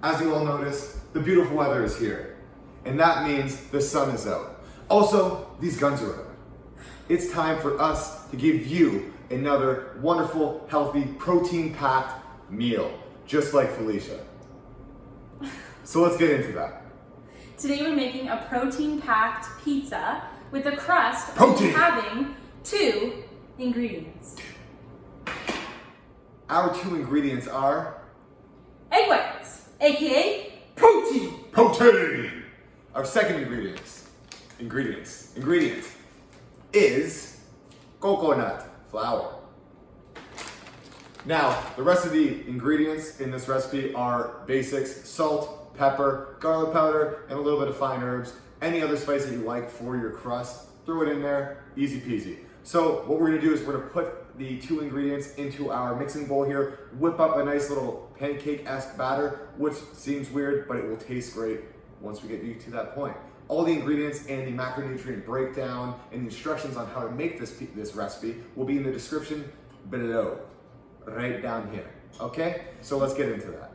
as you all notice, the beautiful weather is here. And that means the sun is out. Also, these guns are out. It's time for us to give you another wonderful, healthy, protein-packed meal, just like Felicia. So let's get into that. Today we're making a protein-packed pizza with a crust Protein. having 2 ingredients. Our 2 ingredients are Egg whites, aka protein. Our second ingredient is coconut flour. Now, the rest of the ingredients in this recipe are basics: salt, pepper, garlic powder, and a little bit of fine herbs. Any other spice that you like for your crust, throw it in there, easy peasy. So what we're gonna do is we're gonna put the 2 ingredients into our mixing bowl here, whip up a nice little pancake-esque batter, which seems weird, but it will taste great once we get you to that point. All the ingredients and the macronutrient breakdown and the instructions on how to make this recipe will be in the description below, right down here. Okay, so let's get into that.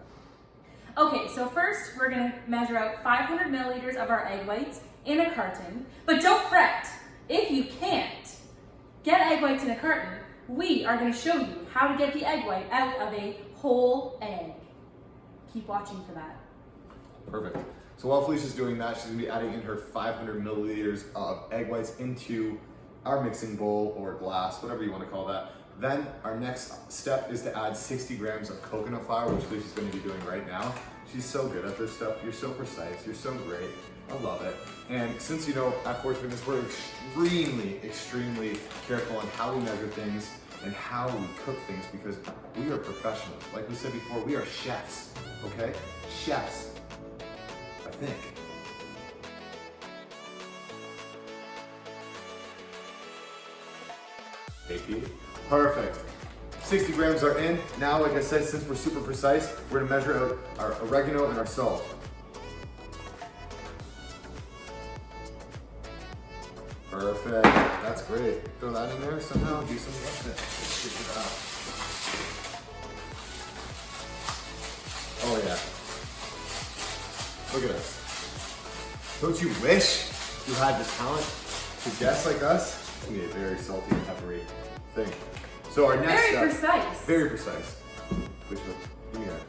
Okay, so first we're gonna measure out 500 milliliters of our egg whites in a carton, but don't fret. If you can't get egg whites in a carton, we are gonna show you how to get the egg white out of a whole egg. Keep watching for that. Perfect. So while Felicia's doing that, she's gonna be adding in her 500 milliliters of egg whites into our mixing bowl or glass, whatever you wanna call that. Then our next step is to add 60 grams of coconut flour, which Felicia's gonna be doing right now. She's so good at this stuff. You're so precise, you're so great. I love it. And since you know at Force Fitness, we're extremely careful on how we measure things and how we cook things because we are professionals. Like we said before, we are chefs, okay? Chefs, I think. Perfect. 60 grams are in. Now, like I said, since we're super precise, we're gonna measure out our oregano and our salt. Perfect. That's great. Throw that in there somehow. Do something with it. Stick it out. Oh yeah. Look at us. Don't you wish you had the talent to guess like us? It's gonna be a very salty and peppery thing. So our next step. Very precise. Very precise. Which one? Give me that.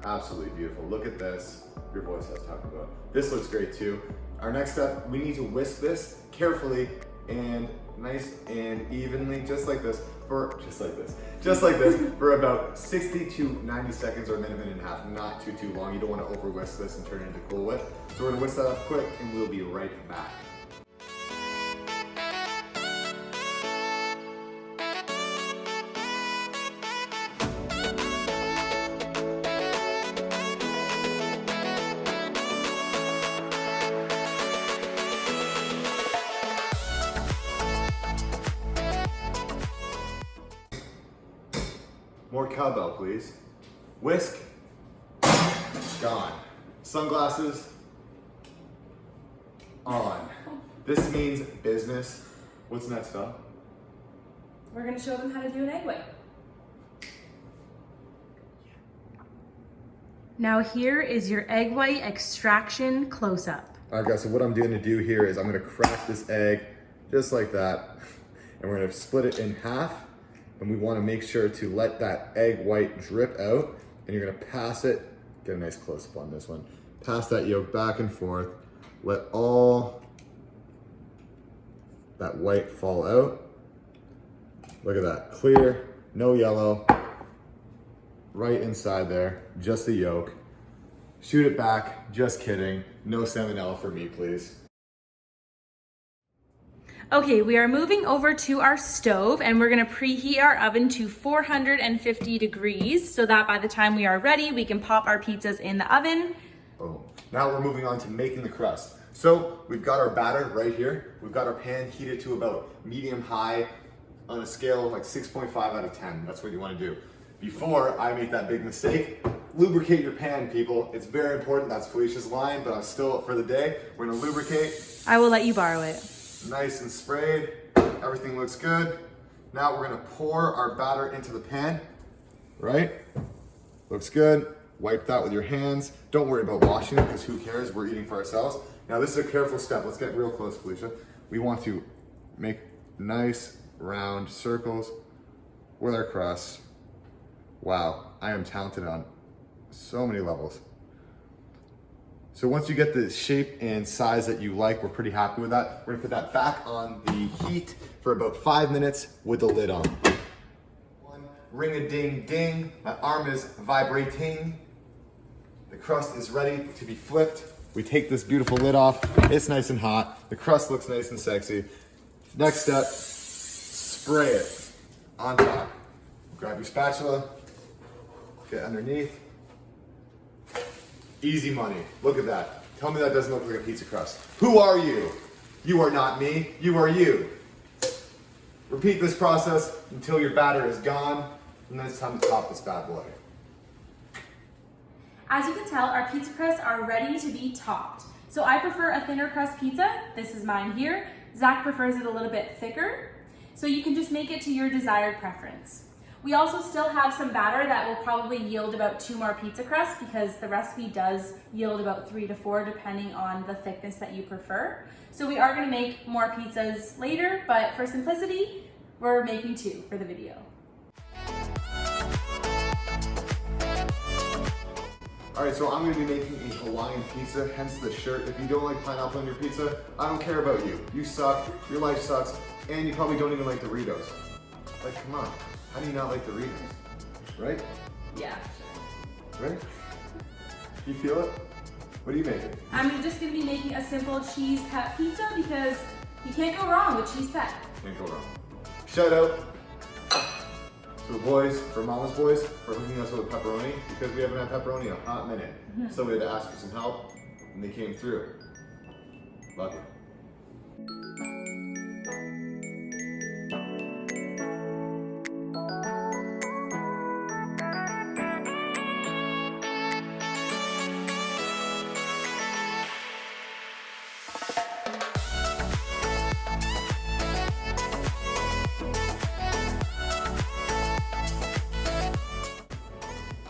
Absolutely beautiful. Look at this. Your voice I was talking about. This looks great too. Our next step, we need to whisk this carefully and nice and evenly, just like this, for about 60 to 90 seconds or a minute and a half. Not too long. You don't want to over whisk this and turn it into Cool Whip. So we're gonna whisk that up quick and we'll be right back. More cowbell, please. Whisk. Gone. Sunglasses. On. This means business. What's next up? We're gonna show them how to do an egg white. Now here is your egg white extraction close-up. All right guys, so what I'm going to do here is I'm gonna crack this egg just like that. And we're gonna split it in half. And we wanna make sure to let that egg white drip out. And you're gonna pass it, get a nice close-up on this one. Pass that yolk back and forth. Let all that white fall out. Look at that, clear, no yellow. Right inside there, just the yolk. Shoot it back, just kidding. No salmonella for me, please. Okay, we are moving over to our stove and we're gonna preheat our oven to 450 degrees so that by the time we are ready, we can pop our pizzas in the oven. Boom. Now we're moving on to making the crust. So we've got our batter right here. We've got our pan heated to about medium high on a scale of like 6.5 out of 10. That's what you wanna do. Before I make that big mistake, lubricate your pan, people. It's very important. That's Felicia's line, but I'm still for the day. We're gonna lubricate. I will let you borrow it. Nice and sprayed. Everything looks good. Now we're gonna pour our batter into the pan, right? Looks good. Wipe that with your hands. Don't worry about washing it because who cares? We're eating for ourselves. Now this is a careful step. Let's get real close, Felicia. We want to make nice round circles with our crust. Wow, I am talented on so many levels. So once you get the shape and size that you like, we're pretty happy with that. We're gonna put that back on the heat for about 5 minutes with the lid on. Ring-a-ding-ding, my arm is vibrating. The crust is ready to be flipped. We take this beautiful lid off. It's nice and hot. The crust looks nice and sexy. Next step, spray it on top. Grab your spatula, get underneath. Easy money, look at that. Tell me that doesn't look like a pizza crust. Who are you? You are not me, you are you. Repeat this process until your batter is gone. And then it's time to top this bad boy. As you can tell, our pizza crusts are ready to be topped. So I prefer a thinner crust pizza. This is mine here. Zach prefers it a little bit thicker. So you can just make it to your desired preference. We also still have some batter that will probably yield about 2 more pizza crusts because the recipe does yield about 3 to 4 depending on the thickness that you prefer. So we are gonna make more pizzas later, but for simplicity, we're making 2 for the video. All right, so I'm gonna be making a Hawaiian pizza, hence the shirt. If you don't like pineapple on your pizza, I don't care about you. You suck, your life sucks, and you probably don't even like Doritos. Like, come on, how do you not like Doritos? Right? Yeah. Right? You feel it? What are you making? I'm just gonna be making a simple cheese pet pizza because you can't go wrong with cheese pet. Can't go wrong. Shout out to the boys, for Mama's Boys, for hooking us with pepperoni, because we haven't had pepperoni in a hot minute. So we had to ask for some help, and they came through. Love you.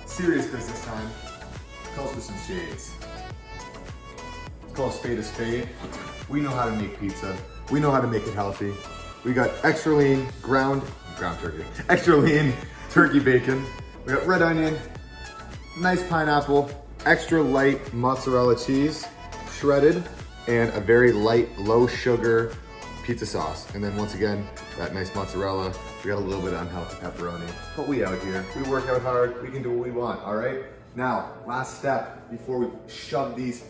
Serious business time. Calls for some shades. Let's call a spade. We know how to make pizza. We know how to make it healthy. We got extra lean ground turkey. Extra lean turkey bacon. We got red onion, nice pineapple, extra light mozzarella cheese, shredded, and a very light, low sugar pizza sauce. And then once again, that nice mozzarella. We got a little bit of unhealthy pepperoni, but we out here. We work out hard. We can do what we want, all right? Now, last step before we shove these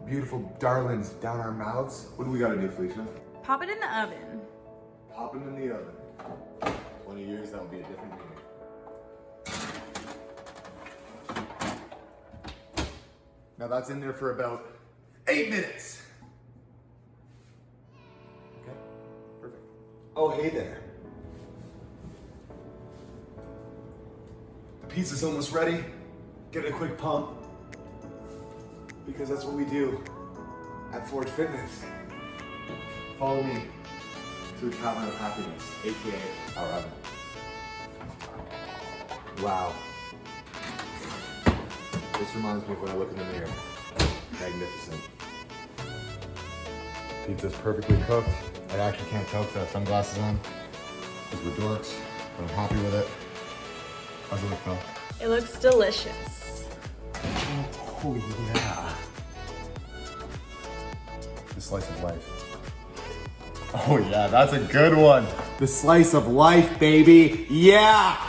beautiful darlings down our mouths. What do we gotta do, Felicia? Pop it in the oven. Pop them in the oven. 20 years, that'll be a different game. Now that's in there for about 8 minutes. Okay, perfect. Oh, hey there. The pizza's almost ready. Give it a quick pump. Because that's what we do at Forge Fitness. Follow me to the cabinet of happiness, AKA our oven. Wow. This reminds me of when I look in the mirror. Magnificent. Pizza's perfectly cooked. I actually can't tell because I have sunglasses on. Because we're dorks, but I'm happy with it. How's it look, Phil? It looks delicious. Oh yeah. The slice of life. Oh yeah, that's a good one. The slice of life, baby. Yeah!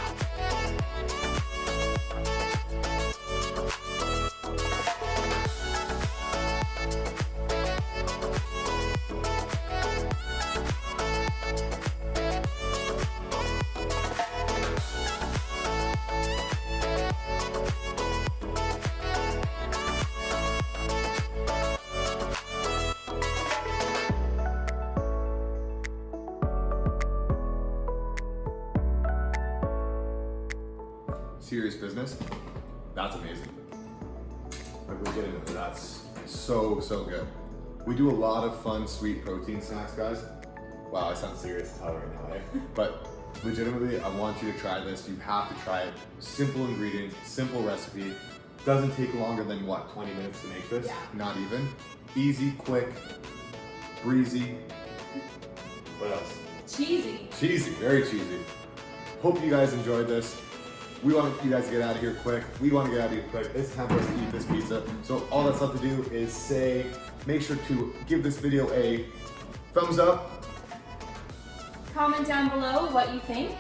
Serious business. That's amazing. Like we're getting into that. That's so good. We do a lot of fun, sweet protein snacks, guys. Wow, I sound serious as hell right now, eh? But legitimately, I want you to try this. You have to try it. Simple ingredients, simple recipe. Doesn't take longer than what, 20 minutes to make this? Yeah. Not even. Easy, quick, breezy. What else? Cheesy. Cheesy, very cheesy. Hope you guys enjoyed this. We want you guys to get out of here quick. We want to get out of here quick. It's time for us to eat this pizza. So all that's left to do is make sure to give this video a thumbs up. Comment down below what you think.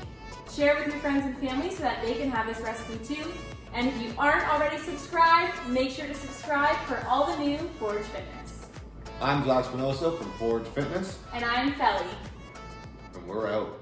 Share with your friends and family so that they can have this recipe too. And if you aren't already subscribed, make sure to subscribe for all the new Forge Fitness. I'm Zac Spinoza from Forge Fitness. And I'm Felly. And we're out.